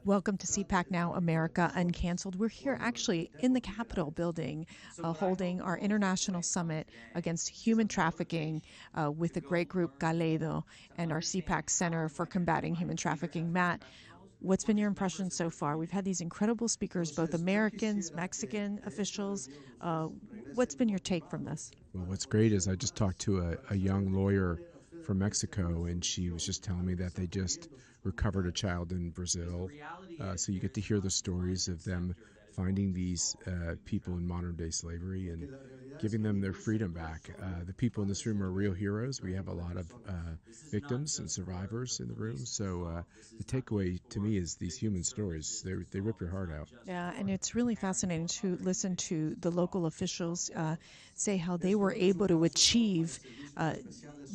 Welcome to CPAC Now America UnCanceled. We're here actually in the Capitol building holding our international summit against human trafficking with the great group Galedo and our CPAC Center for Combating Human Trafficking. Matt, what's been your impression so far? We've had these incredible speakers, both Americans, Mexican officials. Uh, what's been your take from this? Well, what's great is I just talked to a young lawyer from Mexico, and she was just telling me that they just recovered a child in Brazil. So you get to hear the stories of them finding these people in modern day slavery and giving them their freedom back. The people in this room are real heroes. We have a lot of victims and survivors in the room. So the takeaway to me is these human stories. They rip your heart out. Yeah, and it's really fascinating to listen to the local officials say how they were able to achieve uh,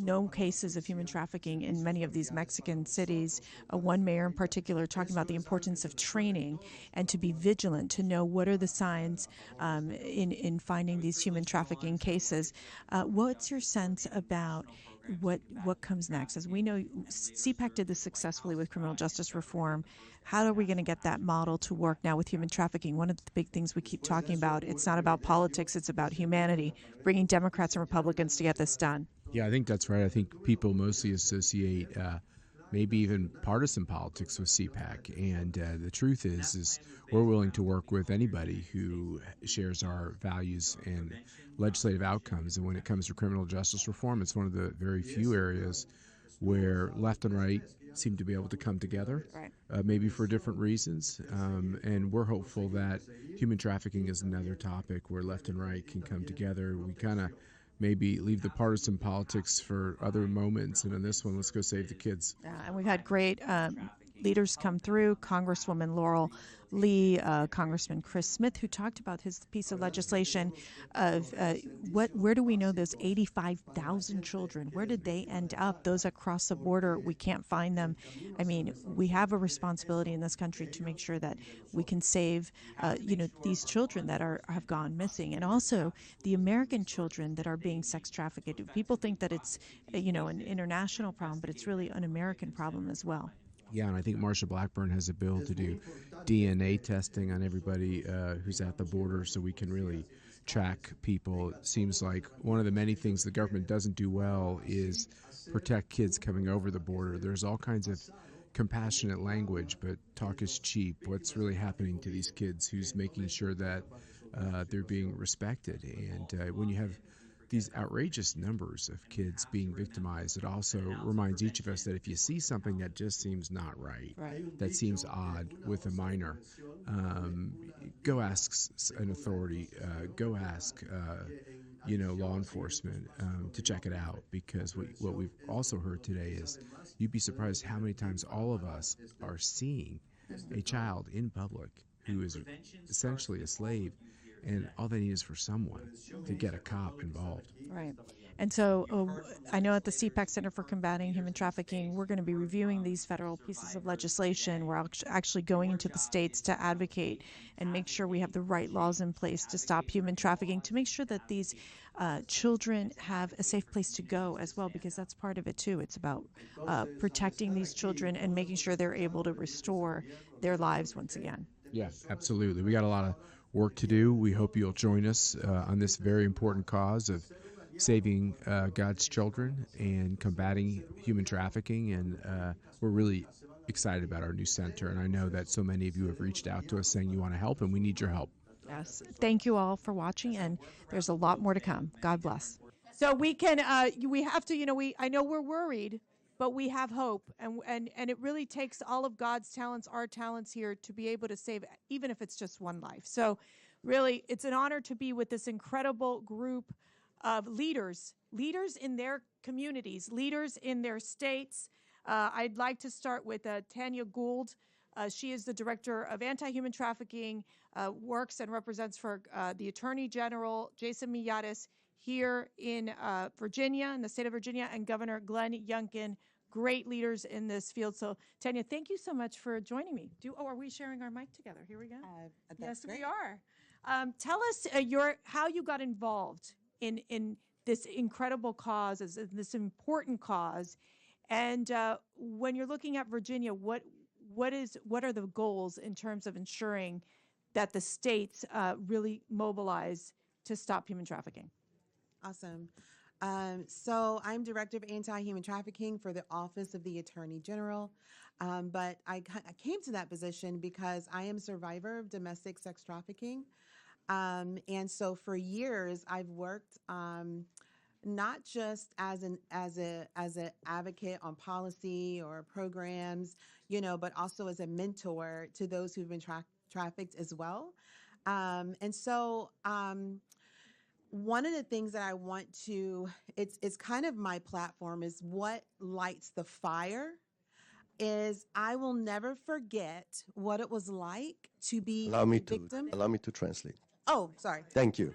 no cases of human trafficking in many of these Mexican cities. One mayor in particular talking about the importance of training and to be vigilant, to know what are the signs in finding these human trafficking cases. What's your sense about what comes next? As we know, CPAC did this successfully with criminal justice reform. How are we going to get that model to work now with human trafficking? One of the big things we keep talking about, it's not about politics, it's about humanity, bringing Democrats and Republicans to get this done. Yeah, I think that's right. I think people mostly associate maybe even partisan politics with CPAC, and the truth is we're willing to work with anybody who shares our values and legislative outcomes. And when it comes to criminal justice reform, it's one of the very few areas where left and right seem to be able to come together, Right. maybe for different reasons. And we're hopeful that human trafficking is another topic where left and right can come together. We kind of maybe leave the partisan politics for other moments. And in this one, let's go save the kids. And we've had great leaders come through. Congresswoman Laurel Lee, Congressman Chris Smith, who talked about his piece of legislation of where do we know those 85,000 children? Where did they end up? Those across the border, we can't find them. I mean, we have a responsibility in this country to make sure that we can save, these children that have gone missing, and also the American children that are being sex trafficked. People think that it's, an international problem, but it's really an American problem as well. Yeah, and I think Marsha Blackburn has a bill to do DNA testing on everybody who's at the border so we can really track people. It seems like one of the many things the government doesn't do well is protect kids coming over the border. There's all kinds of compassionate language, but talk is cheap. What's really happening to these kids? Who's making sure that they're being respected? And when you have these outrageous numbers of kids being victimized, it also reminds each of us that if you see something that just seems not right, that seems odd with a minor, go ask an authority, go ask, law enforcement to check it out. Because what we've also heard today is you'd be surprised how many times all of us are seeing a child in public who is essentially a slave, and all they need is for someone to get a cop involved. Right. And so I know at the CPAC Center for Combating Human Trafficking, we're going to be reviewing these federal pieces of legislation. We're actually going into the states to advocate and make sure we have the right laws in place to stop human trafficking, to make sure that these children have a safe place to go as well, because that's part of it too. It's about protecting these children and making sure they're able to restore their lives once again. Yeah, absolutely. We got a lot of work to do. We hope you'll join us on this very important cause of saving God's children and combating human trafficking. And we're really excited about our new center. And I know that so many of you have reached out to us saying you want to help, and we need your help. Yes. Thank you all for watching, and there's a lot more to come. God bless. So we have to, I know we're worried, but we have hope, and it really takes all of God's talents, our talents here, to be able to save, even if it's just one life. So really, it's an honor to be with this incredible group of leaders in their communities, leaders in their states. I'd like to start with Tanya Gould. She is the Director of Anti-Human Trafficking, works and represents for the Attorney General, Jason Miyares, here in Virginia, in the state of Virginia, and Governor Glenn Youngkin, great leaders in this field. So, Tanya, thank you so much for joining me. Are we sharing our mic together? Here we go. Yes, Great. we are. Tell us how you got involved in this incredible cause, this important cause, and when you're looking at Virginia, what what are the goals in terms of ensuring that the states really mobilize to stop human trafficking? Awesome. So I'm Director of Anti-Human Trafficking for the Office of the Attorney General. But I came to that position because I am a survivor of domestic sex trafficking. And so for years I've worked not just as an advocate on policy or programs, but also as a mentor to those who've been trafficked as well. And so one of the things that I want to, it's kind of my platform, is what lights the fire is I will never forget what it was like to be Allow a me victim. allow me to translate. Oh, sorry. Thank you.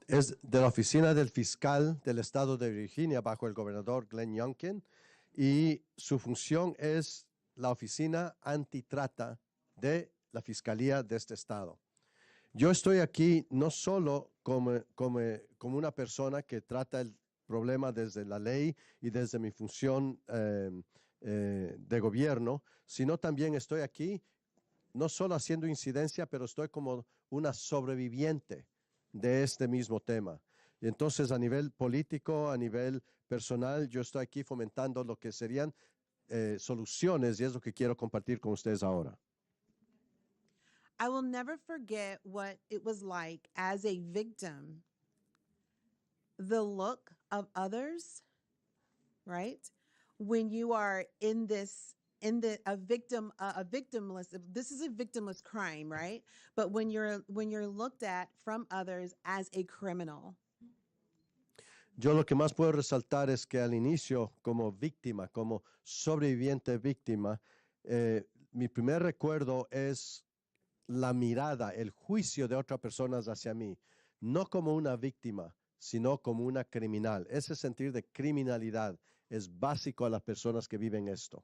Es de la oficina del fiscal del estado de Virginia bajo el gobernador Glenn Youngkin, y su función es la oficina antitrata de la fiscalía de este estado. Yo estoy aquí no solo como una persona que trata el problema desde la ley y desde mi función de gobierno, sino también estoy aquí no solo haciendo incidencia, pero estoy como una sobreviviente de este mismo tema. Y entonces, a nivel político, a nivel personal, yo estoy aquí fomentando lo que serían soluciones, y es lo que quiero compartir con ustedes ahora. I will never forget what it was like as a victim, the look of others, right? When you are in this, a victimless, this is a victimless crime, right? But when you're looked at from others as a criminal. Yo lo que más puedo resaltar es que al inicio, como víctima, como sobreviviente víctima, mi primer recuerdo es la mirada, el juicio de otras personas hacia mí, no como una víctima, sino como una criminal. Ese sentir de criminalidad es básico a las personas que viven esto.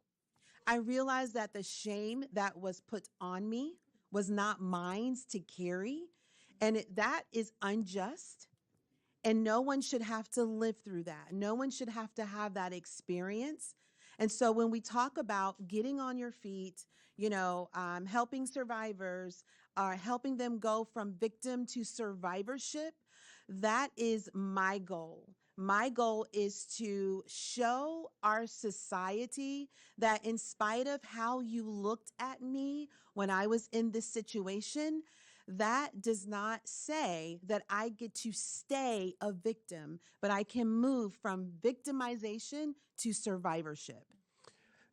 I realized that the shame that was put on me was not mine to carry, and that is unjust. And no one should have to live through that. No one should have to have that experience. And so when we talk about getting on your feet, helping survivors, helping them go from victim to survivorship, that is my goal. My goal is to show our society that in spite of how you looked at me when I was in this situation, that does not say that I get to stay a victim, but I can move from victimization to survivorship.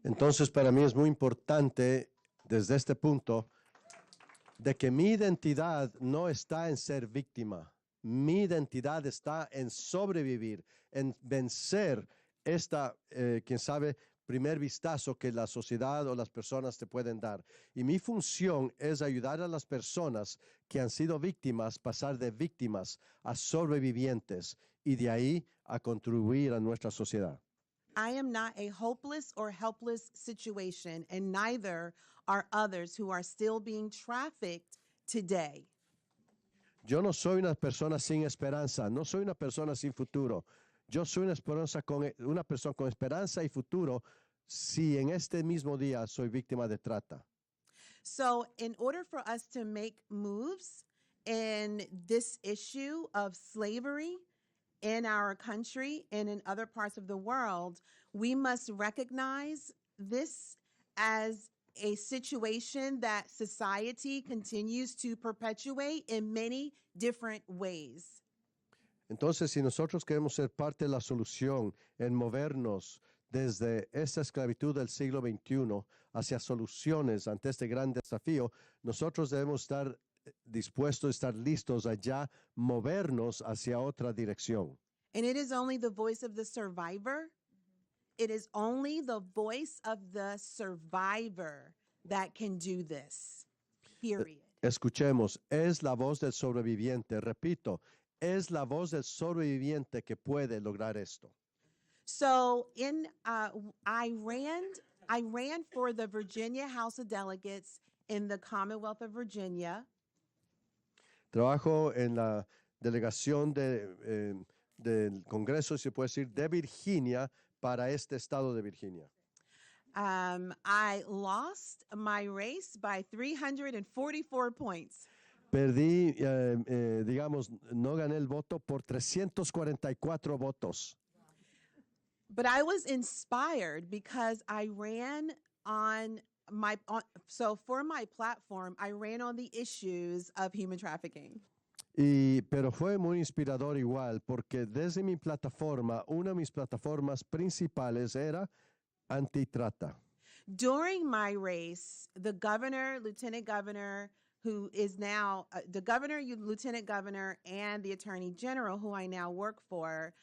Entonces, para mí es muy importante desde este punto de que mi identidad no está en ser víctima. Mi identidad está en sobrevivir, en vencer esta, quién sabe, primer vistazo que la sociedad o las personas te pueden dar. Y mi función es ayudar a las personas que han sido víctimas pasar de víctimas a sobrevivientes, y de ahí a contribuir a nuestra sociedad. I am not a hopeless or helpless situation, and neither are others who are still being trafficked today. Yo no soy una persona sin esperanza, no soy una persona sin futuro. Yo soy una persona con esperanza y futuro si en este mismo día soy víctima de trata. So in order for us to make moves in this issue of slavery in our country and in other parts of the world, we must recognize this as a situation that society continues to perpetuate in many different ways. Entonces, si nosotros queremos ser parte de la solución en movernos desde esta esclavitud del siglo XXI hacia soluciones ante este gran desafío, nosotros debemos estar dispuestos, estar listos a ya movernos hacia otra dirección. And it is only the voice of the survivor. It is only the voice of the survivor that can do this, period. Escuchemos, es la voz del sobreviviente, repito, es la voz del sobreviviente que puede lograr esto. So I ran for the Virginia House of Delegates in the Commonwealth of Virginia. Trabajo en la delegación del Congreso, se puede decir, de Virginia para este estado de Virginia. I lost my race by 344 points. Perdí, digamos, no gané el voto por 344 votos. But I was inspired because I ran on so for my platform, I ran on the issues of human trafficking. Pero fue muy inspirador igual, porque desde mi plataforma, una de mis plataformas principales era antitrata. During my race, the governor, lieutenant governor, who is now the governor, lieutenant governor, and the attorney general, who I now work for,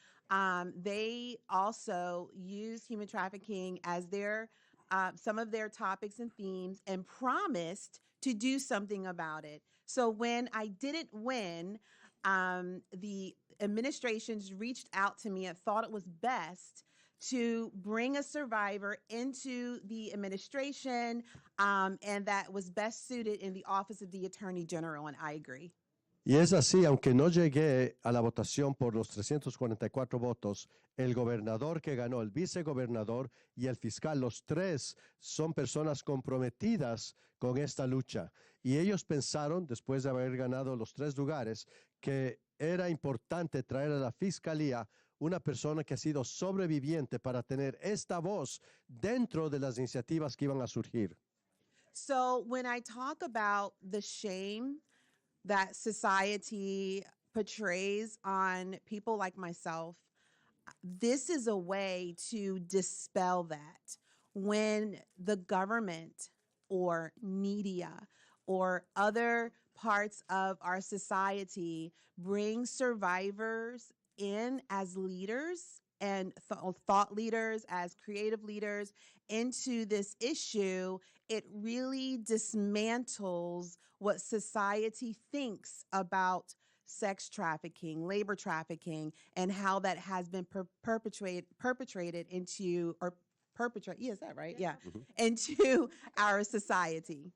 they also use human trafficking as their some of their topics and themes, and promised to do something about it. So when I didn't win, the administrations reached out to me and thought it was best to bring a survivor into the administration, and that was best suited in the office of the Attorney General, and I agree. Y es así, aunque no llegué a la votación por los 344 votos, el gobernador que ganó, el vicegobernador y el fiscal, los tres son personas comprometidas con esta lucha. Y ellos pensaron, después de haber ganado los tres lugares, que era importante traer a la fiscalía una persona que ha sido sobreviviente para tener esta voz dentro de las iniciativas que iban a surgir. So when I talk about the shame that society portrays on people like myself, this is a way to dispel that. When the government or media or other parts of our society bring survivors in as leaders and thought leaders, as creative leaders into this issue, it really dismantles what society thinks about sex trafficking, labor trafficking, and how that has been perpetrated into, or perpetrate, yeah, is that right? Yeah, into our society.